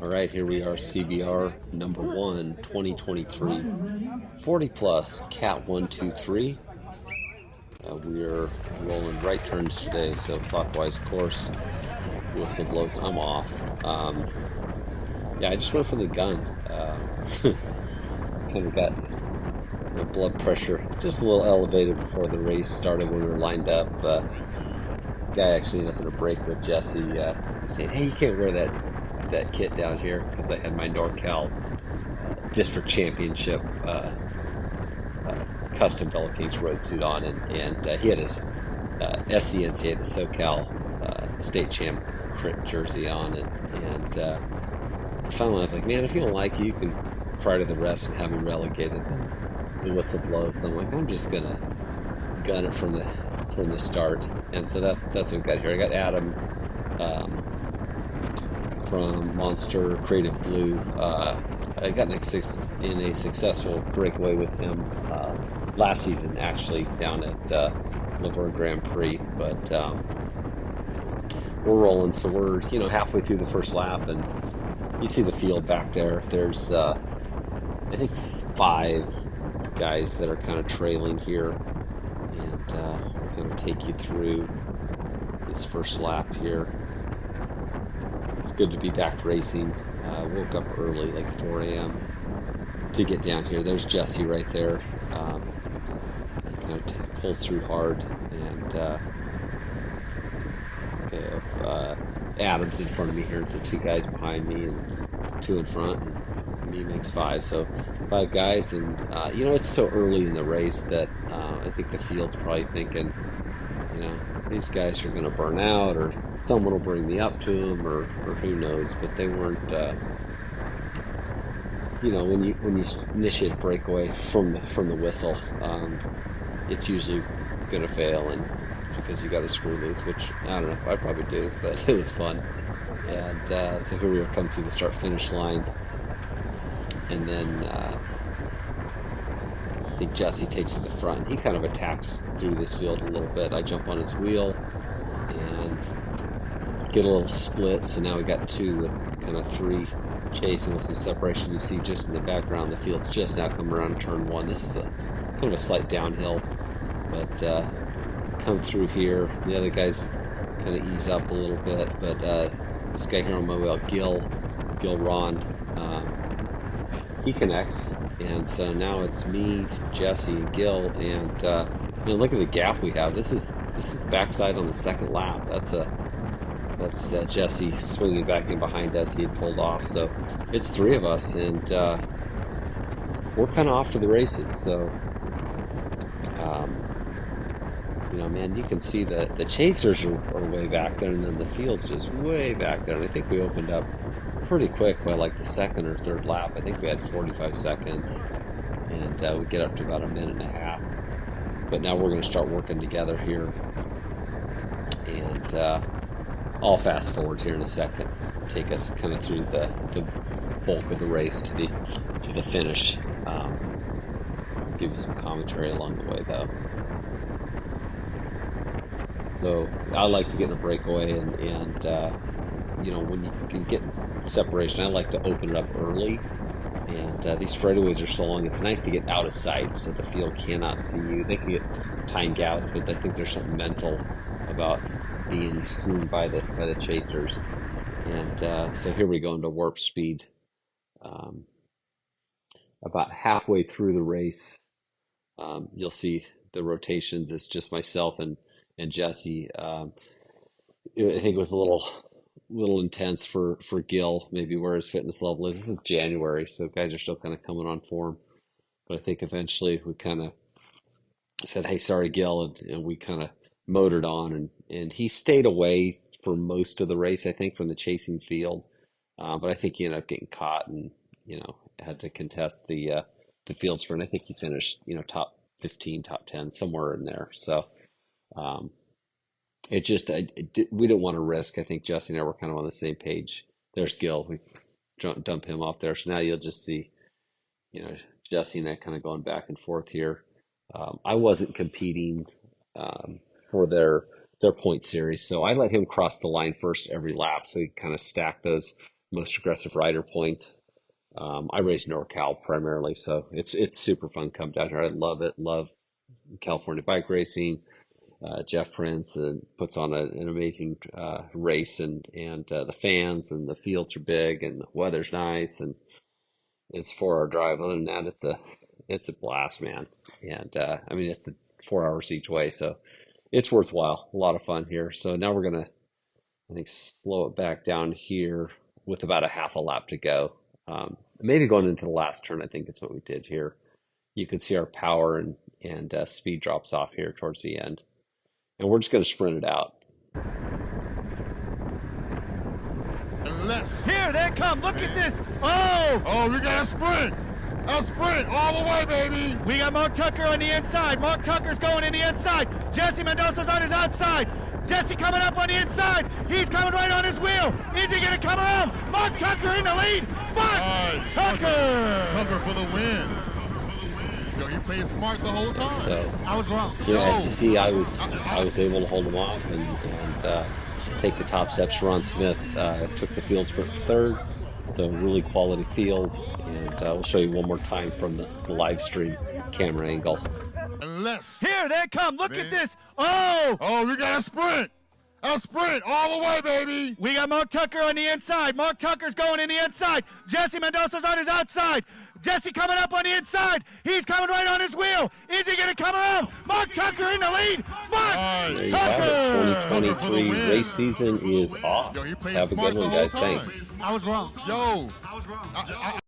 All right, here we are, CBR number one, 2023, 40 plus, cat 123. We're rolling right turns today, so clockwise course, whistle blows, I'm off. Yeah, I just went from the gun. Kind of got my blood pressure just a little elevated before the race started when we were lined up. Guy actually ended up in a break with Jesse, saying, "Hey, you can't wear that kit down here," because I had my NorCal district championship custom Bella Kings road suit on, and he had his SCNCA, the SoCal state champ crit jersey on, and finally I was like, man, if you don't like it, you can cry to the refs and have me relegated. Then the whistle blows, so I'm like, I'm just gonna gun it from the start, and so that's what we got here. I got Adam um, from Monster Creative Blue. I got in a successful breakaway with him last season, actually, down at Laverne Grand Prix. But we're rolling, so we're halfway through the first lap, and you see the field back there. There's I think five guys that are kind of trailing here, and we'll kind of take you through this first lap here. It's good to be back racing. Woke up early, like 4 a.m. to get down here. There's Jesse right there. He kind of pulls through hard, and okay, if Adam's in front of me here, and so two guys behind me and two in front, and me makes five. So five guys, and it's so early in the race that I think the field's probably thinking, these guys are going to burn out, or someone will bring me up to them, or who knows. But they weren't. When you initiate a breakaway from the whistle, it's usually going to fail, and because you got to screw loose, which I don't know, I probably do, but it was fun. And so here we are, come through the start finish line, and then I think Jesse takes to the front, and he kind of attacks through this field a little bit. I jump on his wheel and get a little split, so now we got two with kind of three chasing with some separation. You see just in the background, the field's just now coming around turn one. This is a kind of a slight downhill, but come through here. The other guys kind of ease up a little bit, but this guy here on my wheel, Gil Rond, he connects, and so now it's me, Jesse, and Gil, and look at the gap we have. This is the backside on the second lap. That's Jesse swinging back in behind us. He had pulled off, so it's three of us, and we're kind of off to the races. So, man, you can see that the chasers are way back there, and then the field's just way back there. And I think we opened up pretty quick by like the second or third lap. I think we had 45 seconds, and we get up to about a minute and a half. But now we're going to start working together here, and I'll fast forward here in a second, take us kind of through the bulk of the race to the finish. Give you some commentary along the way, though. So I like to get in a breakaway, and when you can get separation, I like to open it up early. And these straightaways are so long, it's nice to get out of sight so the field cannot see you. They can get time gaps, but I think there's something mental about being seen by the chasers. And so here we go into warp speed. About halfway through the race, you'll see the rotations. It's just myself and Jesse. I think it was a little intense for Gil, maybe where his fitness level is. This is January, so guys are still kind of coming on form. But I think eventually we kind of said, "Hey, sorry, Gil," and we kind of motored on, and he stayed away for most of the race, I think, from the chasing field. But I think he ended up getting caught, and had to contest the field sprint. I think he finished top 15, top 10, somewhere in there. So we didn't want to risk. I think Jesse and I were kind of on the same page. There's Gil. We dump him off there. So now you'll just see Jesse and I kind of going back and forth here. I wasn't competing for their point series, so I let him cross the line first every lap, so he kind of stacked those most aggressive rider points. I race NorCal primarily, so it's super fun to come down here. I love it. Love California bike racing. Jeff Prince puts on an amazing race, and the fans and the fields are big, and the weather's nice, and it's a 4-hour drive. Other than that, it's a blast, man. And I mean, it's 4 hours each way, so it's worthwhile. A lot of fun here. So now we're gonna, I think, slow it back down here with about a half a lap to go. Maybe going into the last turn, I think is what we did here. You can see our power and speed drops off here towards the end. And we're just going to sprint it out. Here they come. Look at this. Oh, we got a sprint. A sprint all the way, baby. We got Mark Tucker on the inside. Mark Tucker's going in the inside. Jesse Mendoza's on his outside. Jesse coming up on the inside. He's coming right on his wheel. Is he going to come around? Mark Tucker in the lead. Mark Tucker. Tucker for the win. Yo, he played smart the whole time. So, I was wrong. As you see, I was able to hold him off and take the top steps. Ron Smith took the field sprint third. So really quality field. And we'll show you one more time from the live stream camera angle. Here they come. Look at this. Oh, we got a sprint. A sprint all the way, baby. We got Mark Tucker on the inside. Mark Tucker's going in the inside. Jesse Mendoza's on his outside. Jesse coming up on the inside. He's coming right on his wheel. Is he going to come around? Mark Tucker in the lead. Mark Tucker. 2023 race season is off. Have a good one, guys. Thanks. I was wrong. Yo. I was wrong.